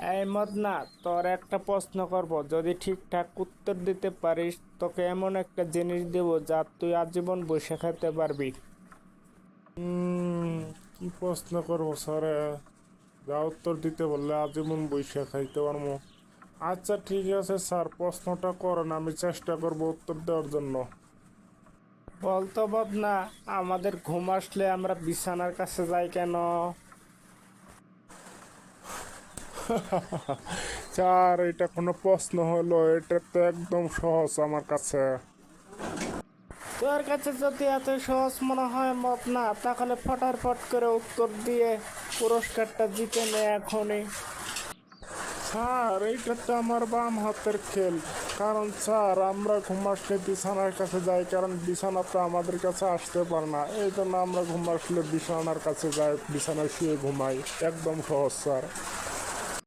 এই মদনা, তোর একটা প্রশ্ন করব, যদি ঠিকঠাক উত্তর দিতে পারিস তোকে এমন একটা জিনিস দেব যা তুই আজীবন বসে খেতে পারবি। উম, কি প্রশ্ন করবো স্যারে? যা উত্তর দিতে বললে আজীবন বইসা খাইতে পারবো। আচ্ছা ঠিক আছে স্যার, প্রশ্নটা করেন, আমি চেষ্টা করব উত্তর দেওয়ার জন্য। বলতো মদনা, আমাদের ঘুম আসলে আমরা বিছানার কাছে যাই কেন? স্যার, এটা কোনো প্রশ্ন হলো? এটা তো একদম সহজ আমার কাছে। তোর কাছে যদি এত সহজ মনে হয় মদনা, তাহলে ফটাফট করে উত্তর দিয়ে পুরস্কারটা জিতে নে এখনই। স্যার, এইটা তো আমার বাম হাতের খেল। কারণ স্যার, আমরা ঘুম আসলে বিছানার কাছে যাই, কারণ বিছানা তো আমাদের কাছে আসতে পারে না, এই জন্য আমরা ঘুম আসলে বিছানার কাছে যাই, বিছানায় শুয়ে ঘুমাই। একদম সহজ স্যার।